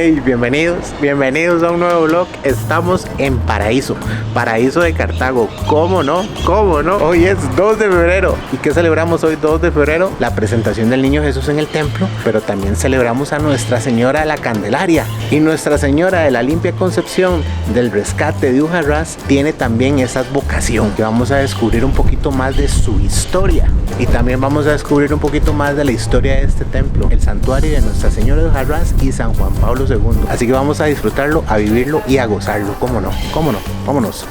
Hey, bienvenidos a un nuevo vlog. Estamos en Paraíso de Cartago. ¿Cómo no? Hoy es 2 de febrero. ¿Y qué celebramos hoy 2 de febrero? La presentación del Niño Jesús en el templo, pero también celebramos a Nuestra Señora de la Candelaria. Y Nuestra Señora de la Limpia Concepción del Rescate de Ujarrás tiene también esa vocación, que vamos a descubrir un poquito más de su historia. Y también vamos a descubrir un poquito más de la historia de este templo, el santuario de Nuestra Señora de Ujarrás y San Juan Pablo II. Así que vamos a disfrutarlo, a vivirlo y a gozarlo. ¿Cómo no? Vámonos.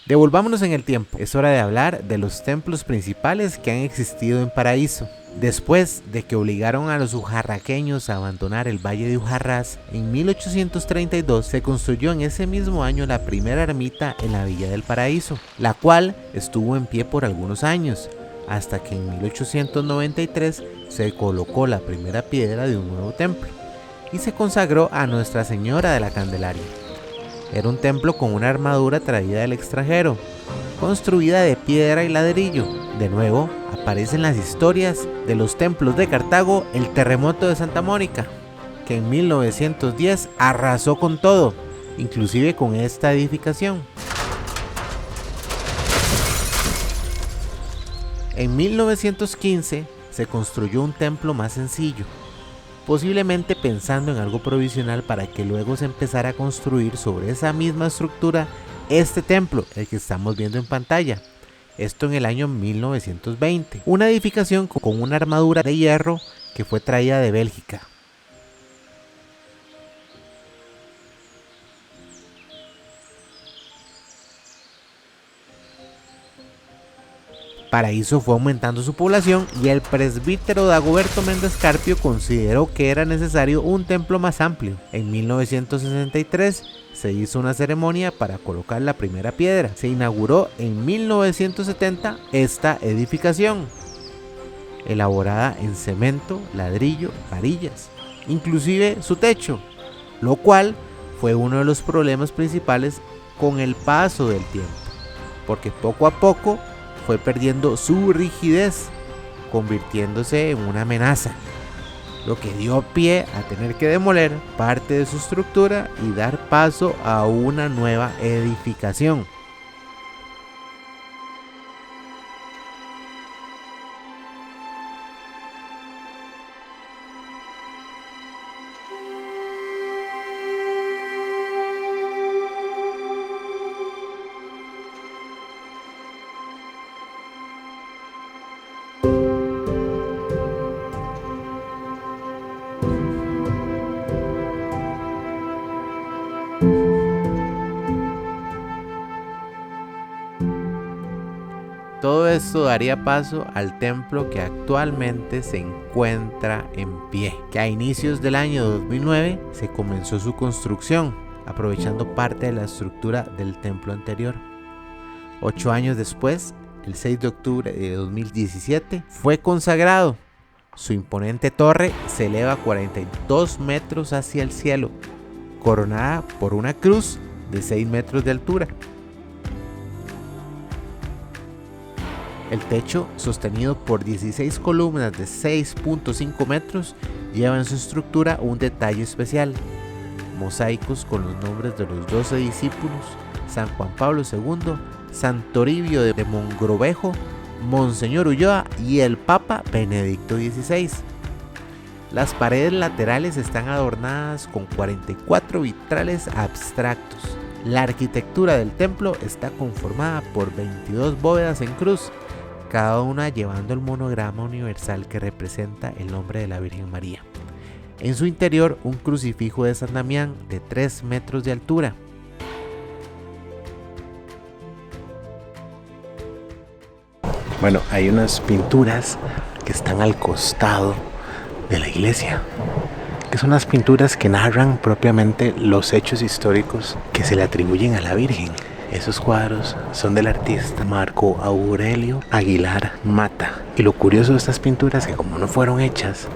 Devolvámonos en el tiempo. Es hora de hablar de los templos principales que han existido en Paraíso. Después de que obligaron a los ujarraqueños a abandonar el Valle de Ujarrás, en 1832 se construyó en ese mismo año la primera ermita en la Villa del Paraíso, la cual estuvo en pie por algunos años, hasta que en 1893 se colocó la primera piedra de un nuevo templo y se consagró a Nuestra Señora de la Candelaria. Era un templo con una armadura traída del extranjero, construida de piedra y ladrillo. De nuevo, aparecen las historias de los templos de Cartago el terremoto de Santa Mónica, que en 1910 arrasó con todo, inclusive con esta edificación. En 1915 se construyó un templo más sencillo, posiblemente pensando en algo provisional para que luego se empezara a construir sobre esa misma estructura este templo, el que estamos viendo en pantalla. Esto en el año 1920. Una edificación con una armadura de hierro que fue traída de Bélgica. Paraíso fue aumentando su población y el presbítero Dagoberto Méndez Carpio consideró que era necesario un templo más amplio. En 1963 se hizo una ceremonia para colocar la primera piedra. Se inauguró en 1970 esta edificación, elaborada en cemento, ladrillo, varillas, inclusive su techo, lo cual fue uno de los problemas principales con el paso del tiempo, porque poco a poco fue perdiendo su rigidez, convirtiéndose en una amenaza, lo que dio pie a tener que demoler parte de su estructura y dar paso a una nueva edificación. Todo esto daría paso al templo que actualmente se encuentra en pie, que a inicios del año 2009 se comenzó su construcción, aprovechando parte de la estructura del templo anterior. 8 años después, el 6 de octubre de 2017, fue consagrado. Su imponente torre se eleva 42 metros hacia el cielo, coronada por una cruz de 6 metros de altura. El techo, sostenido por 16 columnas de 6.5 metros, lleva en su estructura un detalle especial: mosaicos con los nombres de los 12 discípulos, San Juan Pablo II, San Toribio de Mogrovejo, Monseñor Ulloa y el Papa Benedicto XVI. Las paredes laterales están adornadas con 44 vitrales abstractos. La arquitectura del templo está conformada por 22 bóvedas en cruz, cada una llevando el monograma universal que representa el nombre de la Virgen María. En su interior, un crucifijo de San Damián de 3 metros de altura. Bueno, hay unas pinturas que están al costado de la iglesia, que son las pinturas que narran propiamente los hechos históricos que se le atribuyen a la Virgen. Esos cuadros son del artista Marco Aurelio Aguilar Mata. Y lo curioso de estas pinturas es que como no fueron hechas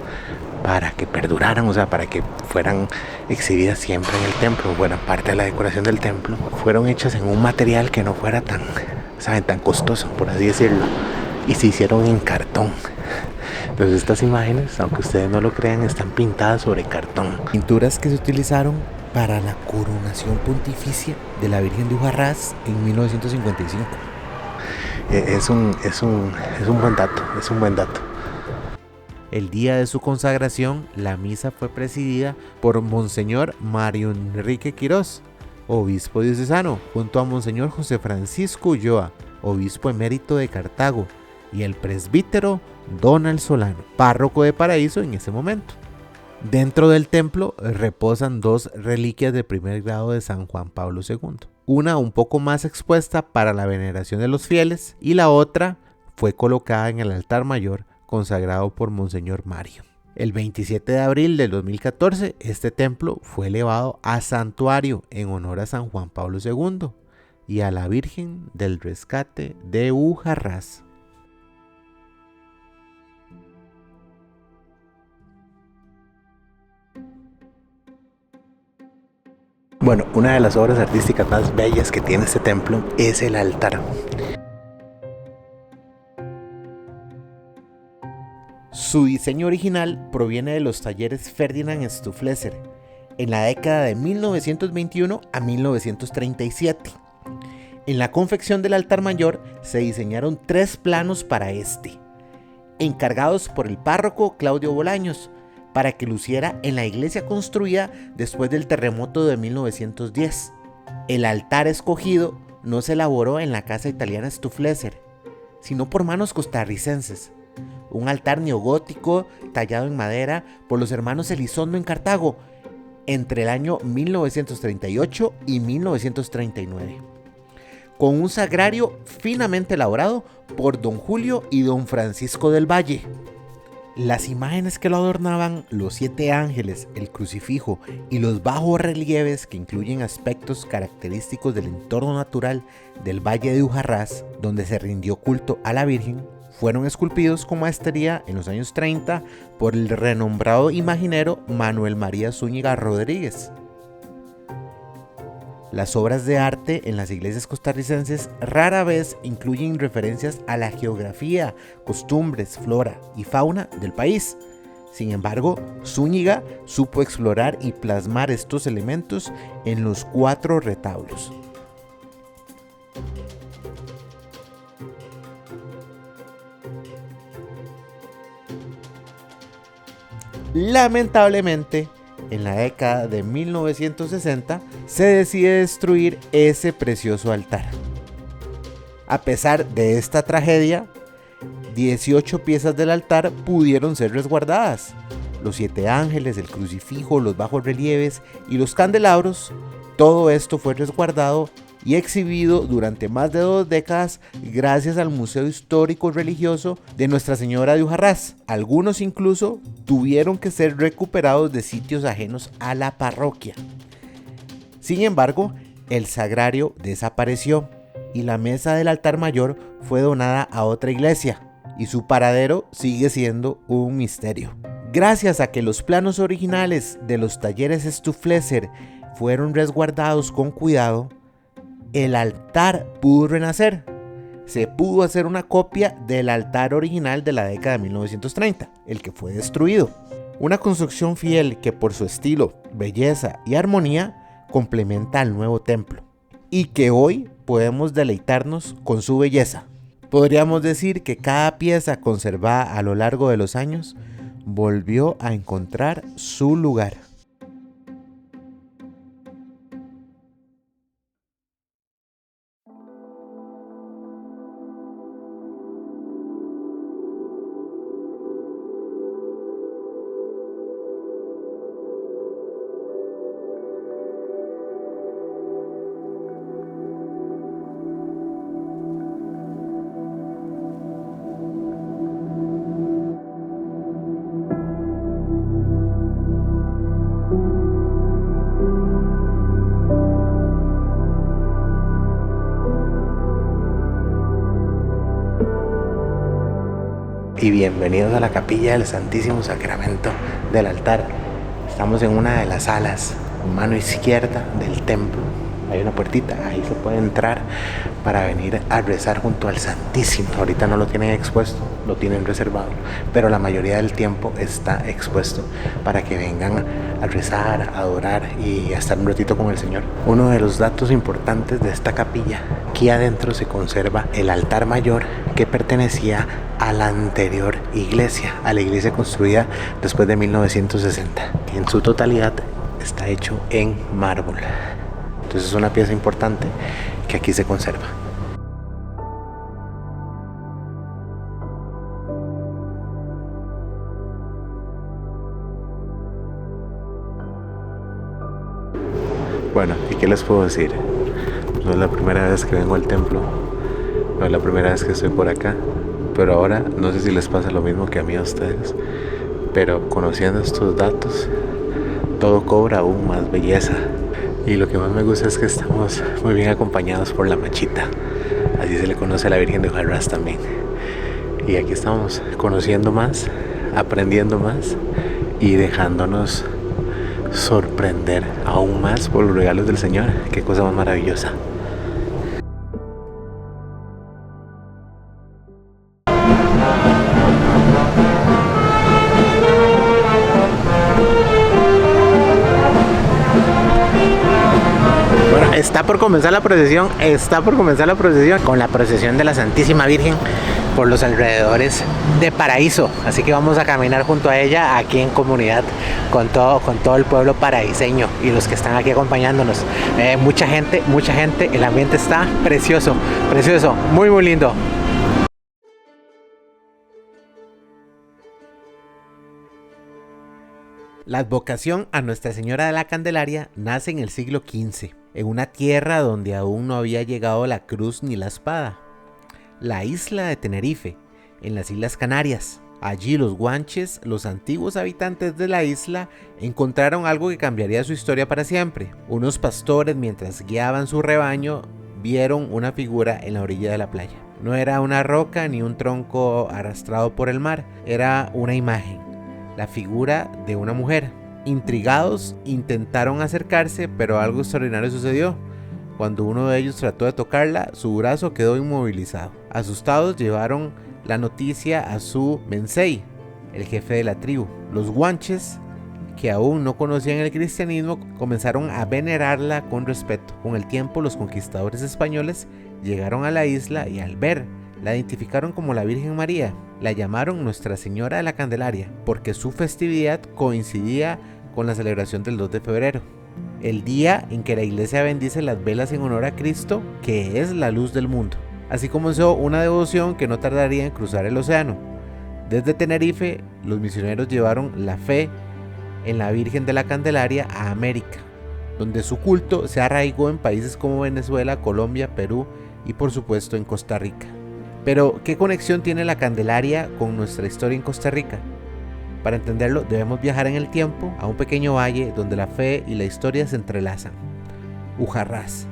para que perduraran, o sea, para que fueran exhibidas siempre en el templo, buena parte de la decoración del templo, fueron hechas en un material que no fuera tan, ¿saben?, tan costoso, por así decirlo. Y se hicieron en cartón. Entonces estas imágenes, aunque ustedes no lo crean, están pintadas sobre cartón. Pinturas que se utilizaron para la coronación pontificia de la Virgen de Ujarrás en 1955. Es un buen dato, es un buen dato. El día de su consagración, la misa fue presidida por Monseñor Mario Enrique Quirós, obispo diocesano, junto a Monseñor José Francisco Ulloa, obispo emérito de Cartago, y el presbítero Donald Solano, párroco de Paraíso en ese momento. Dentro del templo reposan dos reliquias de primer grado de San Juan Pablo II, una un poco más expuesta para la veneración de los fieles y la otra fue colocada en el altar mayor consagrado por Monseñor Mario. El 27 de abril del 2014, este templo fue elevado a santuario en honor a San Juan Pablo II y a la Virgen del Rescate de Ujarrás. Bueno, una de las obras artísticas más bellas que tiene este templo es el altar. Su diseño original proviene de los talleres Ferdinand Stoffleser en la década de 1921 a 1937. En la confección del altar mayor se diseñaron 3 planos para este, encargados por el párroco Claudio Bolaños, para que luciera en la iglesia construida después del terremoto de 1910. El altar escogido no se elaboró en la casa italiana Stoffleser, sino por manos costarricenses. Un altar neogótico tallado en madera por los hermanos Elizondo en Cartago entre el año 1938 y 1939, con un sagrario finamente elaborado por don Julio y don Francisco del Valle. Las imágenes que lo adornaban, los 7 ángeles, el crucifijo y los bajos relieves que incluyen aspectos característicos del entorno natural del Valle de Ujarrás, donde se rindió culto a la Virgen, fueron esculpidos con maestría en los años 30 por el renombrado imaginero Manuel María Zúñiga Rodríguez. Las obras de arte en las iglesias costarricenses rara vez incluyen referencias a la geografía, costumbres, flora y fauna del país. Sin embargo, Zúñiga supo explorar y plasmar estos elementos en los 4 retablos. Lamentablemente, en la década de 1960 se decide destruir ese precioso altar. A pesar de esta tragedia, 18 piezas del altar pudieron ser resguardadas. Los 7 ángeles, el crucifijo, los bajos relieves y los candelabros, todo esto fue resguardado y exhibido durante más de 2 décadas gracias al Museo Histórico Religioso de Nuestra Señora de Ujarrás. Algunos incluso tuvieron que ser recuperados de sitios ajenos a la parroquia. Sin embargo, el sagrario desapareció y la mesa del altar mayor fue donada a otra iglesia y su paradero sigue siendo un misterio. Gracias a que los planos originales de los talleres Stoffleser fueron resguardados con cuidado, el altar pudo renacer. Se pudo hacer una copia del altar original de la década de 1930, el que fue destruido. Una construcción fiel que por su estilo, belleza y armonía complementa al nuevo templo y que hoy podemos deleitarnos con su belleza. Podríamos decir que cada pieza conservada a lo largo de los años volvió a encontrar su lugar. Y bienvenidos a la capilla del Santísimo Sacramento del altar. Estamos en una de las salas, mano izquierda del templo. hay una puertita, ahí se puede entrar para venir a rezar junto al Santísimo. Ahorita no lo tienen expuesto, lo tienen reservado, pero la mayoría del tiempo está expuesto para que vengan a rezar, a adorar y a estar un ratito con el Señor. Uno de los datos importantes de esta capilla, aquí adentro se conserva el altar mayor que pertenecía a la anterior iglesia, a la iglesia construida después de 1960. En su totalidad está hecho en mármol. Entonces es una pieza importante que aquí se conserva. Bueno, ¿y qué les puedo decir? No es la primera vez que vengo al templo, no es la primera vez que estoy por acá, pero ahora no sé si les pasa lo mismo que a mí a ustedes, pero conociendo estos datos, todo cobra aún más belleza. Y lo que más me gusta es que estamos muy bien acompañados por la Machita. Así se le conoce a la Virgen de Ujarrás también. Y aquí estamos conociendo más, aprendiendo más y dejándonos sorprender aún más por los regalos del Señor. Qué cosa más maravillosa. Está por comenzar la procesión, con la procesión de la Santísima Virgen por los alrededores de Paraíso. Así que vamos a caminar junto a ella aquí en comunidad con todo el pueblo paraíseño y los que están aquí acompañándonos. Mucha gente, el ambiente está precioso, muy lindo. La advocación a Nuestra Señora de la Candelaria nace en el siglo XV, en una tierra donde aún no había llegado la cruz ni la espada. La isla de Tenerife, en las Islas Canarias. Allí los guanches, los antiguos habitantes de la isla, encontraron algo que cambiaría su historia para siempre. Unos pastores, mientras guiaban su rebaño, vieron una figura en la orilla de la playa. No era una roca ni un tronco arrastrado por el mar, era una imagen, la figura de una mujer. Intrigados, intentaron acercarse, pero algo extraordinario sucedió. Cuando uno de ellos trató de tocarla, su brazo quedó inmovilizado. Asustados, llevaron la noticia a su mensei, el jefe de la tribu. Los guanches, que aún no conocían el cristianismo, comenzaron a venerarla con respeto. Con el tiempo, los conquistadores españoles llegaron a la isla y al ver, la identificaron como la Virgen María. La llamaron Nuestra Señora de la Candelaria porque su festividad coincidía con la celebración del 2 de febrero, el día en que la iglesia bendice las velas en honor a Cristo, que es la luz del mundo. Así comenzó una devoción que no tardaría en cruzar el océano. Desde Tenerife, los misioneros llevaron la fe en la Virgen de la Candelaria a América, donde su culto se arraigó en países como Venezuela, Colombia, Perú y por supuesto en Costa Rica. Pero, ¿qué conexión tiene la Candelaria con nuestra historia en Costa Rica? Para entenderlo, debemos viajar en el tiempo a un pequeño valle donde la fe y la historia se entrelazan. Ujarrás.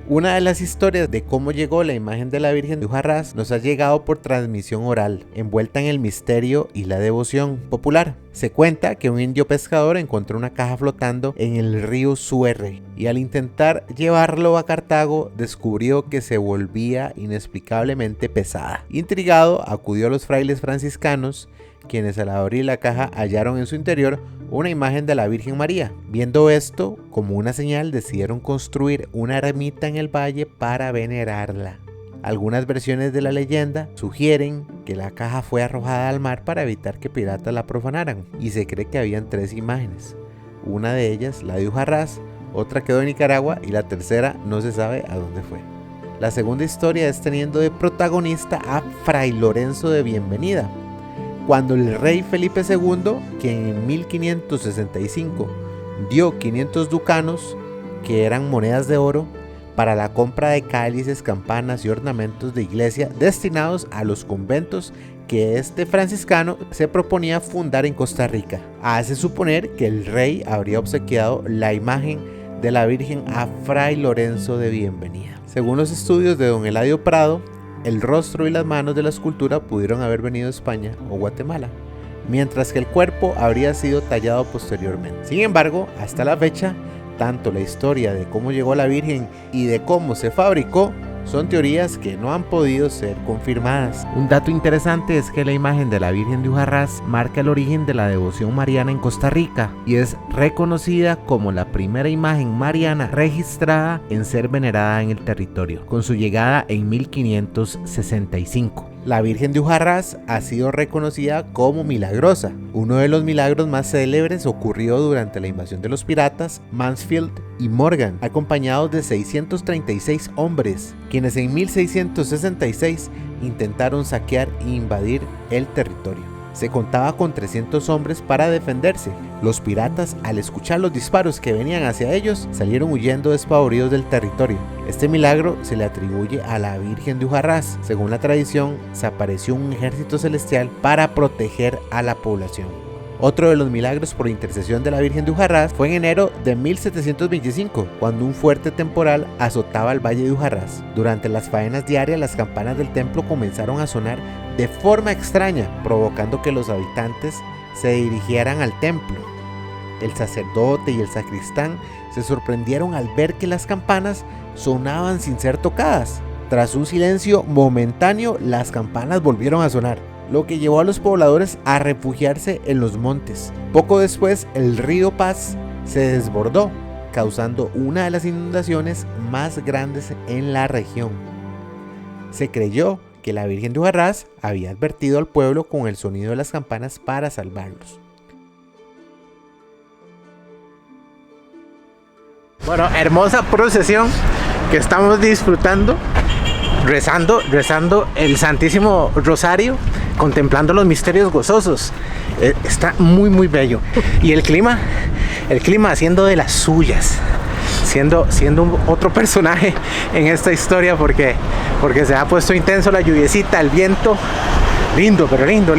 Una de las historias de cómo llegó la imagen de la Virgen de Ujarrás nos ha llegado por transmisión oral, envuelta en el misterio y la devoción popular. Se cuenta que un indio pescador encontró una caja flotando en el río Suerre y al intentar llevarlo a Cartago descubrió que se volvía inexplicablemente pesada. Intrigado, acudió a los frailes franciscanos, quienes al abrir la caja hallaron en su interior una imagen de la Virgen María. Viendo esto como una señal, decidieron construir una ermita en el valle para venerarla. Algunas versiones de la leyenda sugieren que la caja fue arrojada al mar para evitar que piratas la profanaran, y se cree que habían 3 imágenes. Una de ellas, la de Ujarrás, otra quedó en Nicaragua y la tercera no se sabe a dónde fue. La segunda historia es teniendo de protagonista a Fray Lorenzo de Bienvenida, cuando el rey Felipe II, quien en 1565 dio 500 ducanos, que eran monedas de oro, para la compra de cálices, campanas y ornamentos de iglesia destinados a los conventos que este franciscano se proponía fundar en Costa Rica. Hace suponer que el rey habría obsequiado la imagen de la Virgen a Fray Lorenzo de Bienvenida. Según los estudios de don Eladio Prado, el rostro y las manos de la escultura pudieron haber venido de España o Guatemala, mientras que el cuerpo habría sido tallado posteriormente. Sin embargo, hasta la fecha, tanto la historia de cómo llegó la Virgen y de cómo se fabricó son teorías que no han podido ser confirmadas. Un dato interesante es que la imagen de la Virgen de Ujarrás marca el origen de la devoción mariana en Costa Rica y es reconocida como la primera imagen mariana registrada en ser venerada en el territorio, con su llegada en 1565. La Virgen de Ujarrás ha sido reconocida como milagrosa. Uno de los milagros más célebres ocurrió durante la invasión de los piratas Mansfield y Morgan, acompañados de 636 hombres, quienes en 1666 intentaron saquear e invadir el territorio. Se contaba con 300 hombres para defenderse. Los piratas, al escuchar los disparos que venían hacia ellos, salieron huyendo despavoridos del territorio. Este milagro se le atribuye a la Virgen de Ujarrás. Según la tradición, se apareció un ejército celestial para proteger a la población. Otro de los milagros por intercesión de la Virgen de Ujarrás fue en enero de 1725, cuando un fuerte temporal azotaba el valle de Ujarrás. Durante las faenas diarias, las campanas del templo comenzaron a sonar de forma extraña, provocando que los habitantes se dirigieran al templo. El sacerdote y el sacristán se sorprendieron al ver que las campanas sonaban sin ser tocadas. Tras un silencio momentáneo, las campanas volvieron a sonar, lo que llevó a los pobladores a refugiarse en los montes. Poco después, el río Paz se desbordó, causando una de las inundaciones más grandes en la región. Se creyó que la Virgen de Ujarrás había advertido al pueblo con el sonido de las campanas para salvarlos. Bueno, hermosa procesión que estamos disfrutando, rezando el Santísimo Rosario, contemplando los misterios gozosos. Está muy bello. Y el clima haciendo de las suyas, siendo otro personaje en esta historia, porque se ha puesto intenso, la lluviecita, el viento, lindo, pero lindo.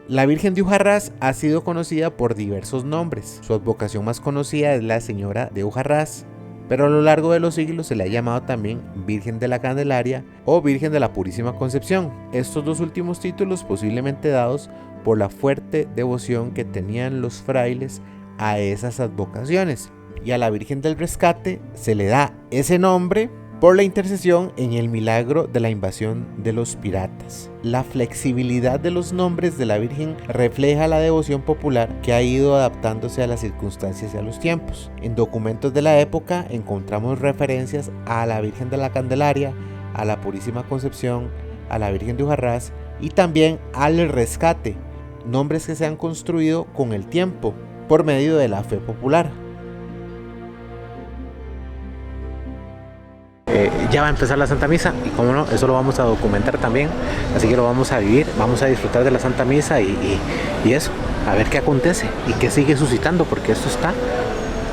La Virgen de Ujarrás ha sido conocida por diversos nombres. Su advocación más conocida es la Señora de Ujarrás, pero a lo largo de los siglos se le ha llamado también Virgen de la Candelaria o Virgen de la Purísima Concepción. Estos dos últimos títulos posiblemente dados por la fuerte devoción que tenían los frailes a esas advocaciones. Y a la Virgen del Rescate se le da ese nombre por la intercesión en el milagro de la invasión de los piratas. La flexibilidad de los nombres de la Virgen refleja la devoción popular que ha ido adaptándose a las circunstancias y a los tiempos. En documentos de la época encontramos referencias a la Virgen de la Candelaria, a la Purísima Concepción, a la Virgen de Ujarrás y también al Rescate, nombres que se han construido con el tiempo por medio de la fe popular. Ya va a empezar la Santa Misa y como no, eso lo vamos a documentar también, así que lo vamos a vivir, vamos a disfrutar de la Santa Misa y eso, a ver qué acontece y qué sigue suscitando, porque esto está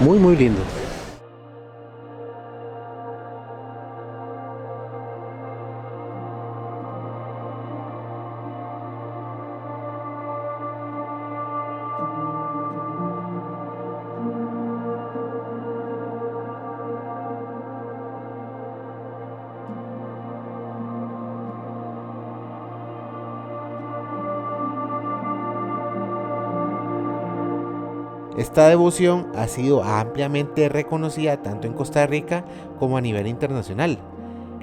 muy lindo. Esta devoción ha sido ampliamente reconocida tanto en Costa Rica como a nivel internacional.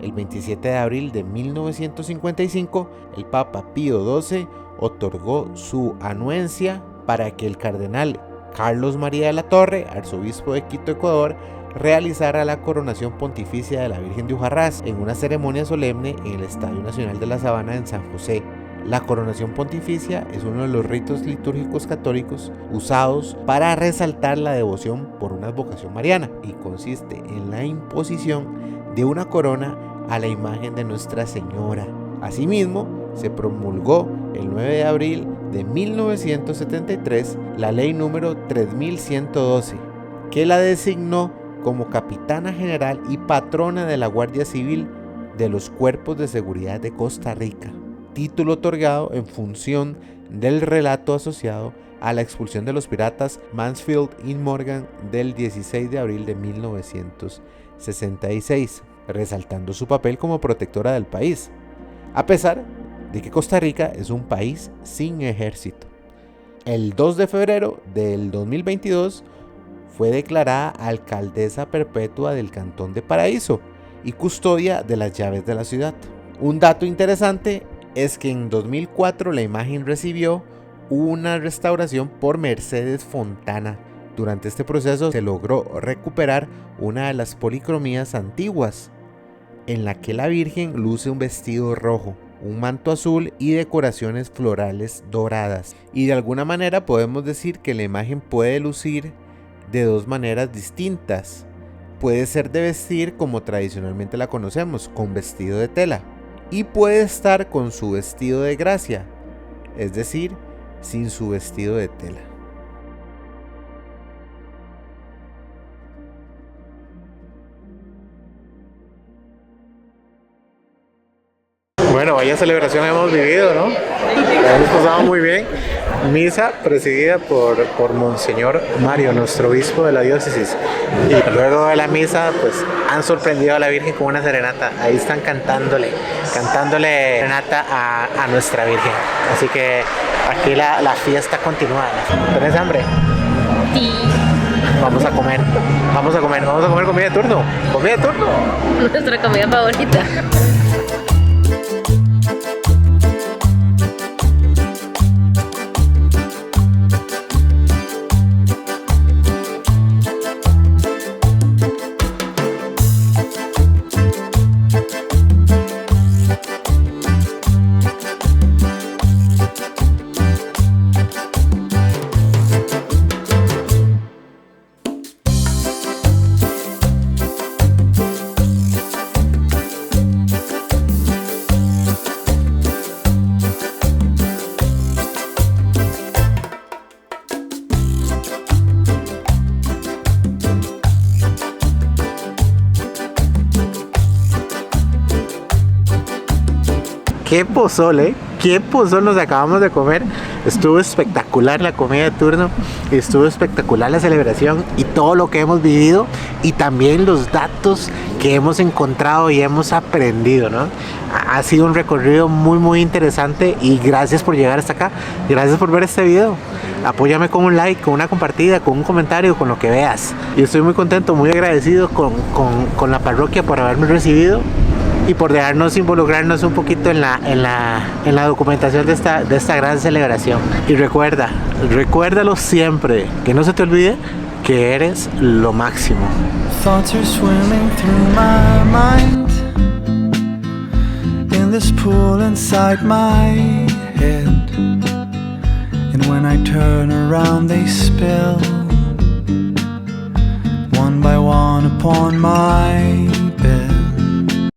El 27 de abril de 1955, el Papa Pío XII otorgó su anuencia para que el cardenal Carlos María de la Torre, arzobispo de Quito, Ecuador, realizara la coronación pontificia de la Virgen de Ujarrás en una ceremonia solemne en el Estadio Nacional de la Sabana en San José. La coronación pontificia es uno de los ritos litúrgicos católicos usados para resaltar la devoción por una advocación mariana y consiste en la imposición de una corona a la imagen de Nuestra Señora. Asimismo, se promulgó el 9 de abril de 1973 la ley número 3112, que la designó como capitana general y patrona de la Guardia Civil de los Cuerpos de Seguridad de Costa Rica, título otorgado en función del relato asociado a la expulsión de los piratas Mansfield y Morgan del 16 de abril de 1966. resaltando su papel como protectora del país, a pesar de que Costa Rica es un país sin ejército. El 2 de febrero del 2022 fue declarada alcaldesa perpetua del Cantón de Paraíso y custodia de las llaves de la ciudad. Un dato interesante es que en 2004 la imagen recibió una restauración por Mercedes Fontana. Durante este proceso se logró recuperar una de las policromías antiguas, en la que la Virgen luce un vestido rojo, un manto azul y decoraciones florales doradas. Y de alguna manera podemos decir que la imagen puede lucir de dos maneras distintas. Puede ser de vestir como tradicionalmente la conocemos, con vestido de tela, y puede estar con su vestido de gracia, es decir, sin su vestido de tela. Bueno, vaya celebración hemos vivido, ¿no? La hemos pasado muy bien. Misa presidida por Monseñor Mario, nuestro obispo de la diócesis. Y luego de la misa, pues han sorprendido a la Virgen con una serenata. Ahí están cantándole serenata a nuestra Virgen. Así que aquí la fiesta continúa. ¿Tenés hambre? Sí. Vamos a comer comida de turno. Comida de turno. Nuestra comida favorita. Qué pozole nos acabamos de comer. Estuvo espectacular la comida de turno, estuvo espectacular la celebración y todo lo que hemos vivido y también los datos que hemos encontrado y hemos aprendido, ¿no? Ha sido un recorrido muy interesante y gracias por llegar hasta acá, gracias por ver este video. Apóyame con un like, con una compartida, con un comentario, con lo que veas. Y estoy muy contento, muy agradecido con la parroquia por haberme recibido y por dejarnos involucrarnos un poquito en la documentación de esta gran celebración. Y recuérdalo siempre, que no se te olvide que eres lo máximo. Thoughts are swimming through my mind in this pool inside my head, and when I turn around they spill one by one upon my